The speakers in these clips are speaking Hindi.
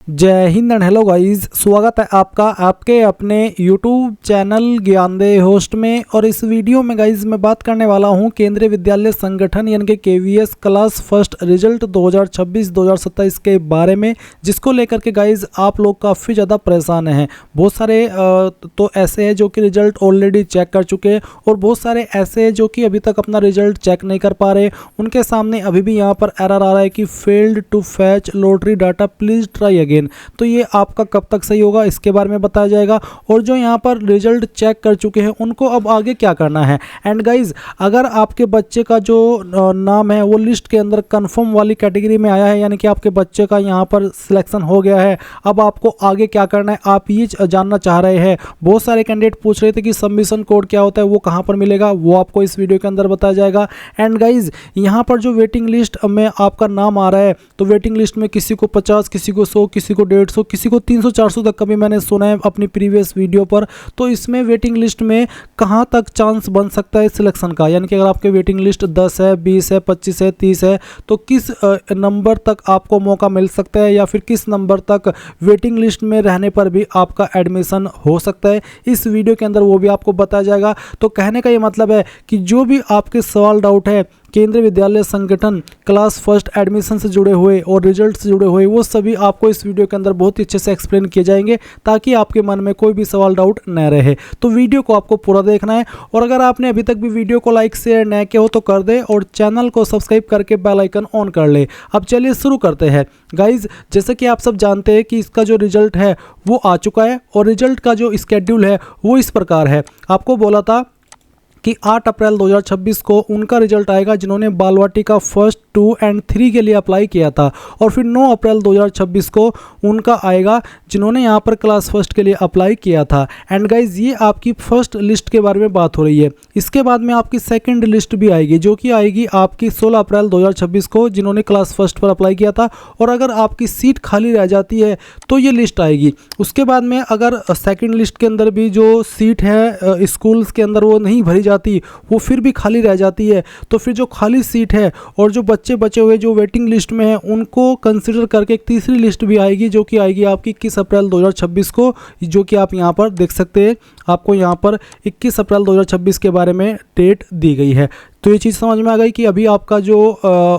जय हिंद एंड हेलो गाइस, स्वागत है आपका आपके अपने YouTube चैनल ज्ञानदेह होस्ट में। और इस वीडियो में गाइस मैं बात करने वाला हूं केंद्रीय विद्यालय संगठन यानी कि KVS क्लास फर्स्ट रिजल्ट 2026-2027 के बारे में, जिसको लेकर के गाइस आप लोग काफ़ी ज़्यादा परेशान हैं। बहुत सारे तो ऐसे हैं जो कि रिजल्ट ऑलरेडी चेक कर चुके हैं और बहुत सारे ऐसे हैं जो कि अभी तक अपना रिजल्ट चेक नहीं कर पा रहे। उनके सामने अभी भी यहाँ पर एरर आ रहा है कि failed to fetch lottery data, please try again. तो ये आपका कब तक सही होगा इसके बारे में बताया जाएगा। और जो यहाँ पर रिजल्ट चेक कर चुके हैं उनको अब आगे क्या करना है। एंड गाइज, अगर आपके बच्चे का जो नाम है वो लिस्ट के अंदर कंफर्म वाली कैटेगरी में आया है, यानी कि आपके बच्चे का यहाँ पर सिलेक्शन हो गया है, अब आपको आगे क्या करना है आप ये जानना चाह रहे हैं। बहुत सारे कैंडिडेट पूछ रहे थे कि सबमिशन कोड क्या होता है, वो कहाँ पर मिलेगा, वो आपको इस वीडियो के अंदर बताया जाएगा। एंड गाइज, यहाँ पर जो वेटिंग लिस्ट में आपका नाम आ रहा है, तो वेटिंग लिस्ट में किसी को 50, किसी को 100, किसी को 150, किसी को 300-400 तक का भी मैंने सुना है अपनी प्रीवियस वीडियो पर। तो इसमें वेटिंग लिस्ट में कहां तक चांस बन सकता है सिलेक्शन का, यानी कि अगर आपके वेटिंग लिस्ट 10 है, 20 है, 25 है, 30 है, तो किस नंबर तक आपको मौका मिल सकता है या फिर किस नंबर तक वेटिंग लिस्ट में रहने पर भी आपका एडमिशन हो सकता है, इस वीडियो के अंदर वो भी आपको बताया जाएगा। तो कहने का ये मतलब है कि जो भी आपके सवाल डाउट है केंद्रीय विद्यालय संगठन क्लास फर्स्ट एडमिशन से जुड़े हुए और रिजल्ट से जुड़े हुए, वो सभी आपको इस वीडियो के अंदर बहुत ही अच्छे से एक्सप्लेन किए जाएंगे ताकि आपके मन में कोई भी सवाल डाउट न रहे। तो वीडियो को आपको पूरा देखना है और अगर आपने अभी तक भी वीडियो को लाइक शेयर न किया हो तो कर दे और चैनल को सब्सक्राइब करके बेल आइकन ऑन कर ले। अब चलिए शुरू करते हैं गाइज। जैसे कि आप सब जानते हैं कि इसका जो रिजल्ट है वो आ चुका है और रिजल्ट का जो स्केड्यूल है वो इस प्रकार है। आपको बोला था कि 8 अप्रैल 2026 को उनका रिजल्ट आएगा जिन्होंने बालवाटी का फर्स्ट 2 और 3 के लिए अप्लाई किया था, और फिर 9 अप्रैल 2026 को उनका आएगा जिन्होंने यहाँ पर क्लास फर्स्ट के लिए अप्लाई किया था। एंड गाइज, ये आपकी फर्स्ट लिस्ट के बारे में बात हो रही है। इसके बाद में आपकी सेकंड लिस्ट भी आएगी जो कि आएगी आपकी 16 अप्रैल 2026 को जिन्होंने क्लास फर्स्ट पर अप्लाई किया था। और अगर आपकी सीट खाली रह जाती है तो ये लिस्ट आएगी। उसके बाद में अगर सेकेंड लिस्ट के अंदर भी जो सीट है स्कूल्स के अंदर वो नहीं भरी जाती, वो फिर भी खाली रह जाती है, तो फिर जो खाली सीट है और जो बच्चे बचे हुए जो वेटिंग लिस्ट में हैं उनको कंसिडर करके एक तीसरी लिस्ट भी आएगी जो कि आएगी आपकी 21 अप्रैल 2026 को, जो कि आप यहां पर देख सकते हैं। आपको यहां पर 21 अप्रैल 2026 के बारे में डेट दी गई है। तो ये चीज़ समझ में आ गई कि अभी आपका जो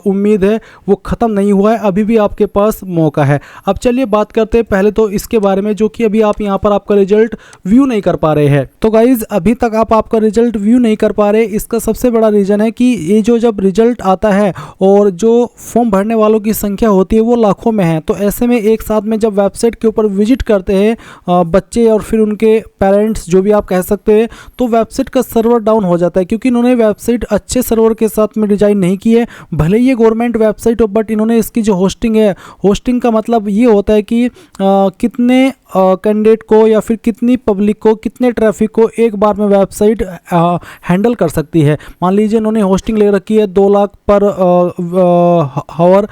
उम्मीद है वो ख़त्म नहीं हुआ है, अभी भी आपके पास मौका है। अब चलिए बात करते हैं पहले तो इसके बारे में जो कि अभी आप यहाँ पर आपका रिजल्ट व्यू नहीं कर पा रहे हैं। तो गाइज़, अभी तक आप आपका रिजल्ट व्यू नहीं कर पा रहे, इसका सबसे बड़ा रीज़न है कि ये जो जब रिजल्ट आता है और जो फॉर्म भरने वालों की संख्या होती है वो लाखों में है, तो ऐसे में एक साथ में जब वेबसाइट के ऊपर विजिट करते हैं बच्चे और फिर उनके पेरेंट्स जो भी आप कह सकते हैं, तो वेबसाइट का सर्वर डाउन हो जाता है क्योंकि इन्होंने वेबसाइट अच्छे सर्वर के साथ में डिजाइन नहीं की है। भले ये गवर्नमेंट वेबसाइट हो, बट इन्होंने इसकी जो होस्टिंग है, होस्टिंग का मतलब ये होता है कि कितने कैंडिडेट को या फिर कितनी पब्लिक को, कितने ट्रैफिक को एक बार में वेबसाइट हैंडल कर सकती है। मान लीजिए इन्होंने होस्टिंग ले रखी है 2 लाख पर हावर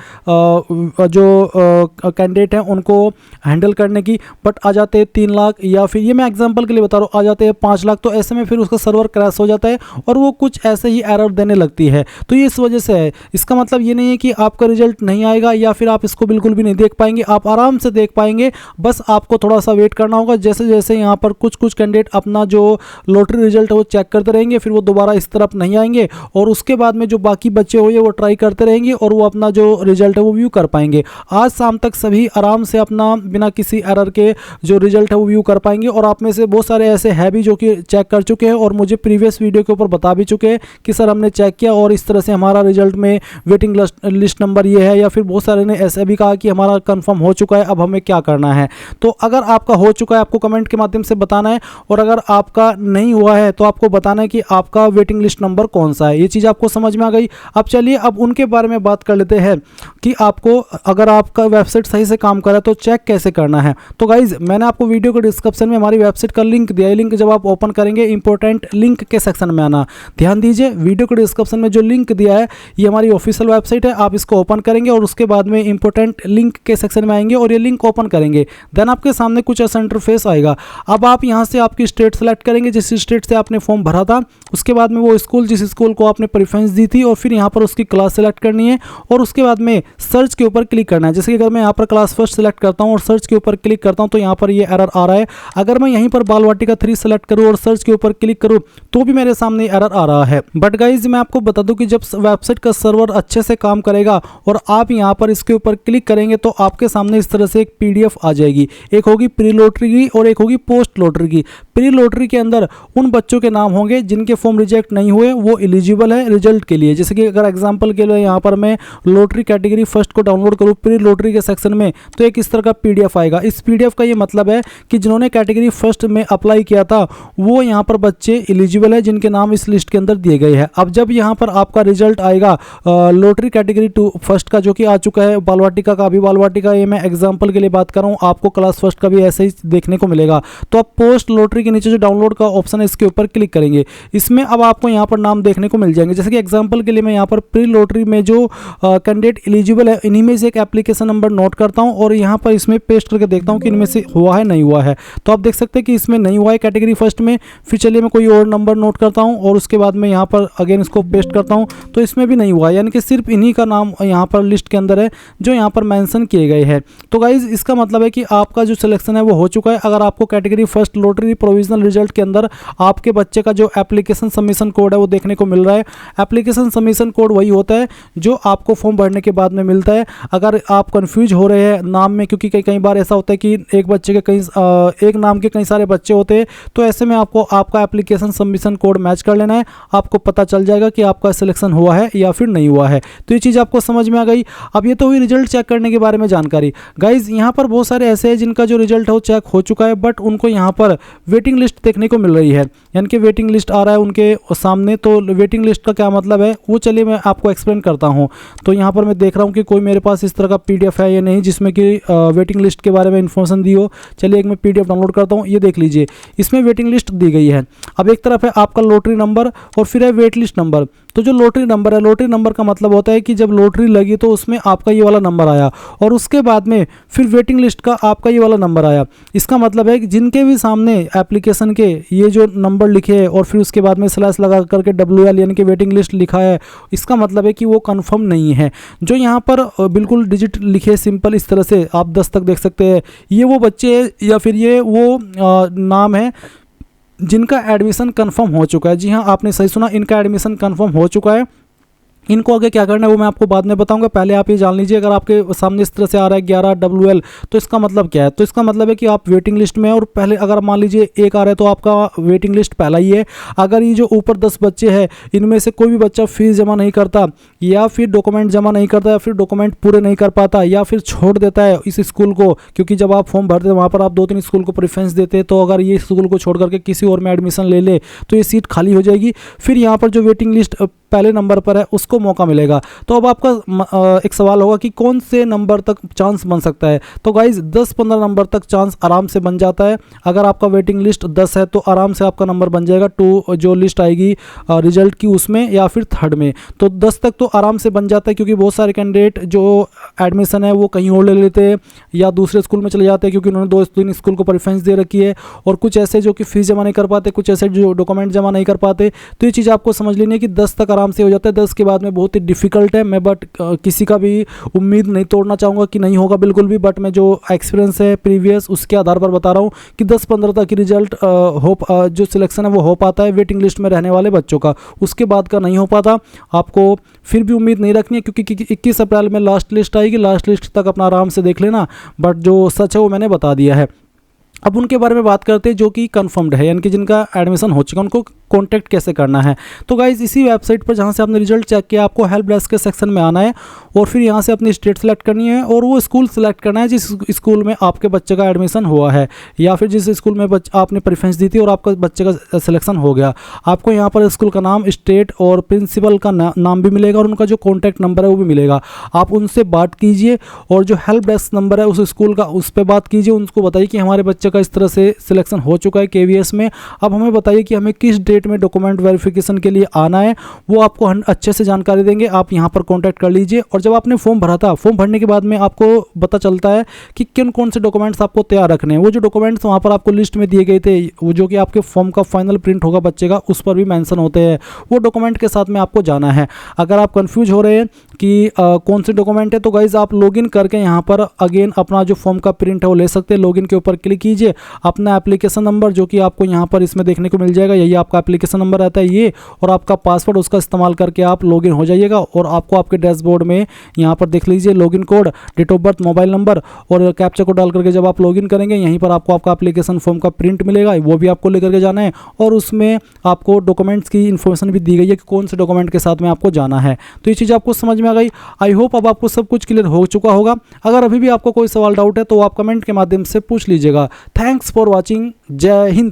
जो कैंडिडेट हैं उनको हैंडल करने की, बट आ जाते हैं 3 लाख, या फिर ये मैं एग्जांपल के लिए बता रहा हूँ आ जाते हैं 5 लाख। तो ऐसे में फिर उसका सर्वर क्रैश हो जाता है और वो कुछ ऐसे ही एरर देने लगती है। तो ये इस वजह से है। इसका मतलब ये नहीं है कि आपका रिजल्ट नहीं आएगा या फिर आप इसको बिल्कुल भी नहीं देख पाएंगे, आप आराम से देख पाएंगे, बस आपको थोड़ा सा वेट करना होगा। जैसे जैसे यहाँ पर कुछ कैंडिडेट अपना जो लॉटरी रिजल्ट है वो चेक करते रहेंगे, फिर वो दोबारा इस तरफ नहीं आएंगे और उसके बाद में जो बाकी बच्चे हुए वो ट्राई करते रहेंगे और वो अपना जो रिजल्ट है वो व्यू कर पाएंगे। आज शाम तक सभी आराम से अपना बिना किसी एरर के जो रिजल्ट है वो व्यू कर पाएंगे। और आप में से बहुत सारे ऐसे हैं भी जो कि चेक कर चुके हैं और मुझे प्रीवियस वीडियो के ऊपर बता भी चुके हैं कि सर हमने चेक किया और इस तरह से हमारा रिजल्ट में वेटिंग लिस्ट नंबर ये है, या फिर बहुत सारे ने ऐसे भी कहा कि हमारा कंफर्म हो चुका है, अब हमें क्या करना है। तो अगर आपका हो चुका है आपको कमेंट के माध्यम से बताना है, और अगर आपका नहीं हुआ है तो आपको बताना है कि आपका वेटिंग लिस्ट नंबर कौन सा है। ये चीज़ आपको समझ में आ गई। अब चलिए अब उनके बारे में बात कर लेते हैं कि आपको अगर आपका वेबसाइट सही से काम कर रहा है तो चेक कैसे करना है। तो गाइज, मैंने आपको वीडियो के डिस्क्रिप्शन में हमारी वेबसाइट का लिंक दिया है। लिंक जब आप ओपन करेंगे इंपॉर्टेंट लिंक के सेक्शन में आना, ध्यान दीजिए वीडियो के डिस्क्रिप्शन में जो लिंक दिया है ये हमारी ऑफिशियल वेबसाइट है। आप इसको ओपन करेंगे और उसके बाद में इंपॉर्टेंट लिंक के सेक्शन में आएंगे और ये लिंक ओपन करेंगे, देन आपके सामने सामने कुछ ऐसा इंटरफेस आएगा। अब आप यहाँ से आपकी स्टेट सेलेक्ट करेंगे, जिस स्टेट से आपने फॉर्म भरा था, उसके बाद में वो स्कूल जिस स्कूल को आपने प्रेफरेंस दी थी, और फिर यहाँ पर उसकी क्लास सेलेक्ट करनी है और उसके बाद में सर्च के ऊपर क्लिक करना है। जैसे कि अगर मैं यहाँ पर क्लास फर्स्ट सेलेक्ट करता हूँ और सर्च के ऊपर क्लिक करता हूँ तो यहाँ पर ये एरर आ रहा है। अगर मैं यहीं पर बाल वाटिका 3 सेलेक्ट करूँ और सर्च के ऊपर क्लिक करूँ तो भी मेरे सामने एरर आ रहा है। बट गाइज मैं आपको बता दूं कि जब वेबसाइट का सर्वर अच्छे से काम करेगा और आप यहाँ पर इसके ऊपर क्लिक करेंगे तो आपके सामने इस तरह से एक पीडीएफ आ जाएगी। एक होगी प्री लॉटरी की और एक होगी पोस्ट लॉटरी की। प्री लॉटरी के अंदर उन बच्चों के नाम होंगे जिनके फॉर्म रिजेक्ट नहीं हुए, वो एलिजिबल है रिजल्ट के लिए। जैसे कि अगर एग्जांपल के लिए यहाँ पर मैं लॉटरी कैटेगरी फर्स्ट को डाउनलोड करूँ प्री लॉटरी के सेक्शन में, तो एक इस तरह का पीडीएफ आएगा। इस पीडीएफ का ये मतलब है कि जिन्होंने कैटेगरी फर्स्ट में अप्लाई किया था वो यहाँ पर बच्चे एलिजिबल है जिनके नाम इस लिस्ट के अंदर दिए गए हैं। अब जब यहाँ पर आपका रिजल्ट आएगा लॉटरी कैटेगरी 2 फर्स्ट का, जो कि आ चुका है बाल वाटिका का, अभी बाल वाटिका ये मैं एग्जांपल के लिए बात कर रहा हूँ, आपको क्लास फर्स्ट का भी ऐसे ही देखने को मिलेगा। तो आप पोस्ट लॉटरी के नीचे जो डाउनलोड का ऑप्शन है इसके ऊपर क्लिक करेंगे। इसमें अब आपको यहाँ पर नाम देखने को मिल जाएंगे। जैसे कि एग्जांपल के लिए मैं यहाँ पर प्री लॉटरी में जो कैंडिडेट एलिजिबल है इन्हीं में से एक एप्लीकेशन नंबर नोट करता हूँ और यहाँ पर इसमें पेस्ट करके देखता हूँ कि इनमें से हुआ है नहीं हुआ है। तो आप देख सकते हैं कि इसमें नहीं हुआ है कैटेगरी फर्स्ट में। फिर चलिए मैं कोई और नंबर नोट करता हूँ और उसके बाद में यहाँ पर अगेन इसको पेस्ट करता हूँ तो इसमें भी नहीं हुआ है, यानी कि सिर्फ इन्हीं का नाम यहाँ पर लिस्ट के अंदर है जो यहाँ पर मेंशन किए गए हैं। तो गाइज इसका मतलब है कि आपका जो सिलेक्शन है वो हो चुका है। अगर आपको category first lottery provisional result के अंदर आपके बच्चे का जो एप्लीकेशन सबमिशन कोड है वो देखने को मिल रहा है। एप्लीकेशन सबमिशन कोड वही होता है जो आपको फॉर्म भरने के बाद में मिलता है। अगर आप कंफ्यूज हो रहे हैं नाम में, क्योंकि कई बार ऐसा होता है कि एक बच्चे के एक नाम के कई सारे बच्चे होते हैं, तो ऐसे में आपको आपका एप्लीकेशन सबमिशन कोड मैच कर लेना है। आपको पता चल जाएगा कि आपका सिलेक्शन हुआ है या फिर नहीं हुआ है। तो ये चीज़ आपको समझ में आ गई। अब ये तो हुई रिजल्ट चेक करने के बारे में जानकारी। गाइज यहाँ पर बहुत सारे ऐसे हैं जिनका जो रिजल्ट है वो चेक हो चुका है बट उनको यहाँ पर वेटिंग लिस्ट देखने को मिल रही है, यानी कि वेटिंग लिस्ट आ रहा है उनके सामने। तो वेटिंग लिस्ट का क्या मतलब है वो चलिए मैं आपको एक्सप्लेन करता हूँ। तो यहाँ पर मैं देख रहा हूँ कि कोई मेरे पास इस तरह का पीडीएफ है या नहीं जिसमें कि वेटिंग लिस्ट के बारे में इन्फॉर्मेशन दी हो। चलिए एक मैं पीडीएफ डाउनलोड करता हूँ। ये देख लीजिए, इसमें वेटिंग लिस्ट दी गई है। अब एक तरफ है आपका लॉटरी नंबर और फिर है वेट लिस्ट नंबर। तो जो लॉटरी नंबर है, लॉटरी नंबर का मतलब होता है कि जब लॉटरी लगी तो उसमें आपका ये वाला नंबर आया और उसके बाद में फिर वेटिंग लिस्ट का आपका ये वाला नंबर आया। इसका मतलब है कि जिनके भी सामने एप्लीकेशन के ये जो नंबर लिखे हैं और फिर उसके बाद में स्लैश लगा करके WL यानी कि वेटिंग लिस्ट लिखा है, इसका मतलब है कि वो कंफर्म नहीं है। जो यहाँ पर बिल्कुल डिजिट लिखे सिंपल इस तरह से आप 10 तक देख सकते हैं, ये वो बच्चे या फिर ये वो नाम है जिनका एडमिशन कंफर्म हो चुका है। जी हाँ, आपने सही सुना, इनका एडमिशन कंफर्म हो चुका है। इनको आगे क्या करना है वो मैं आपको बाद में बताऊंगा। पहले आप ये जान लीजिए, अगर आपके सामने इस तरह से आ रहा है 11 WL तो इसका मतलब क्या है। तो इसका मतलब है कि आप वेटिंग लिस्ट में हैं और पहले अगर मान लीजिए 1 आ रहा है तो आपका वेटिंग लिस्ट पहला ही है। अगर ये जो ऊपर 10 बच्चे हैं इनमें से कोई भी बच्चा फीस जमा नहीं करता या फिर डॉक्यूमेंट जमा नहीं करता या फिर डॉक्यूमेंट पूरे नहीं कर पाता या फिर छोड़ देता है इस स्कूल को, क्योंकि जब आप फॉर्म भरते हैं वहाँ पर आप 2-3 स्कूल को प्रेफरेंस देते हैं, तो अगर ये स्कूल को छोड़ करके किसी और में एडमिशन ले ले तो ये सीट खाली हो जाएगी। फिर यहाँ पर जो वेटिंग लिस्ट पहले नंबर पर है उसको मौका मिलेगा। तो अब आपका एक सवाल होगा कि कौन से नंबर तक चांस बन सकता है। तो गाइज 10-15 नंबर तक चांस आराम से बन जाता है। अगर आपका वेटिंग लिस्ट 10 है तो आराम से आपका नंबर बन जाएगा 2 जो लिस्ट आएगी रिजल्ट की उसमें या फिर थर्ड में। तो 10 तक तो आराम से बन जाता है, क्योंकि बहुत सारे कैंडिडेट जो एडमिशन है वो कहीं और ले लेते हैं या दूसरे स्कूल में चले जाते हैं क्योंकि उन्होंने 2-3 स्कूल को प्रेफरेंस दे रखी है, और कुछ ऐसे जो कि फीस जमा नहीं कर पाते, कुछ ऐसे जो डॉक्यूमेंट जमा नहीं कर पाते। तो ये चीज़ आपको समझ लेनी है कि 10 तक आराम से हो जाता है। 10 के बाद में बहुत ही डिफिकल्ट है। मैं बट किसी का भी उम्मीद नहीं तोड़ना चाहूँगा कि नहीं होगा बिल्कुल भी, बट मैं जो एक्सपीरियंस है प्रीवियस उसके आधार पर बता रहा हूँ कि 10-15 तक की रिजल्ट जो सिलेक्शन है वो हो पाता है वेटिंग लिस्ट में रहने वाले बच्चों का, उसके बाद का नहीं हो पाता। आपको फिर भी उम्मीद नहीं रखनी है क्योंकि 21 अप्रैल में लास्ट लिस्ट आएगी, लास्ट लिस्ट तक अपना आराम से देख लेना। बट जो सच है वो मैंने बता दिया है। अब उनके बारे में बात करते हैं जो कि कंफर्म्ड है, यानी कि जिनका एडमिशन हो चुका है, उनको कॉन्टैक्ट कैसे करना है। तो गाइज इसी वेबसाइट पर जहाँ से आपने रिजल्ट चेक किया आपको हेल्प डेस्क के सेक्शन में आना है और फिर यहाँ से अपनी स्टेट सेलेक्ट करनी है और वो स्कूल सेलेक्ट करना है जिस स्कूल में आपके बच्चे का एडमिशन हुआ है या फिर जिस स्कूल में आपने प्रेफरेंस दी थी और आपका बच्चे का सिलेक्शन हो गया। आपको यहाँ पर स्कूल का नाम, स्टेट और प्रिंसिपल का नाम भी मिलेगा और उनका जो कॉन्टैक्ट नंबर है वो भी मिलेगा। आप उनसे बात कीजिए और जो हेल्प डेस्क नंबर है उस स्कूल का उस पर बात कीजिए, उनको बताइए कि हमारे बच्चे का इस तरह से सिलेक्शन हो चुका है केवीएस में। अब हमें बताइए कि हमें किस डेट में डॉक्यूमेंट वेरिफिकेशन के लिए आना है, वो आपको अच्छे से जानकारी देंगे। आप यहाँ पर कॉन्टैक्ट कर लीजिए। और जब आपने फॉर्म भरा था, फॉर्म भरने के बाद में आपको पता चलता है कि किन कौन से डॉक्यूमेंट्स आपको तैयार रखने हैं। वो जो डॉक्यूमेंट्स वहाँ पर आपको लिस्ट में दिए गए थे, वो जो कि आपके फॉर्म का फाइनल प्रिंट होगा बच्चे का, उस पर भी मेंशन होते हैं। वो डॉक्यूमेंट के साथ में आपको जाना है। अगर आप कंफ्यूज हो रहे हैं कि कौन से डॉक्यूमेंट है, तो गाइज आप लॉगिन करके यहाँ पर अगेन अपना जो फॉर्म का प्रिंट है वो ले सकते हैं। लॉगिन के ऊपर क्लिक कीजिए, अपना एप्लीकेशन नंबर जो कि आपको यहाँ पर इसमें देखने को मिल जाएगा, यही आपका एप्लीकेशन नंबर रहता है ये, और आपका पासवर्ड उसका इस्तेमाल करके आप लॉगिन हो जाइएगा। और आपको आपके डैशबोर्ड में यहाँ पर देख लीजिए login code, date of birth, mobile number और कैप्चा कोड डाल करके जब आप लॉगिन करेंगे, यहीं पर आपको आपका एप्लीकेशन फॉर्म का प्रिंट मिलेगा, वो भी आपको लेकर के जाना है। और उसमें आपको डॉक्यूमेंट्स की इन्फॉर्मेशन भी दी गई है कि कौन से डॉक्यूमेंट के साथ में आपको जाना है। तो ये चीज़ आपको समझ में आ गई। आई होप अब आपको सब कुछ क्लियर हो चुका होगा। अगर अभी भी आपको कोई सवाल डाउट है तो आप कमेंट के माध्यम से पूछ लीजिएगा। Thanks for watching. जय हिंद।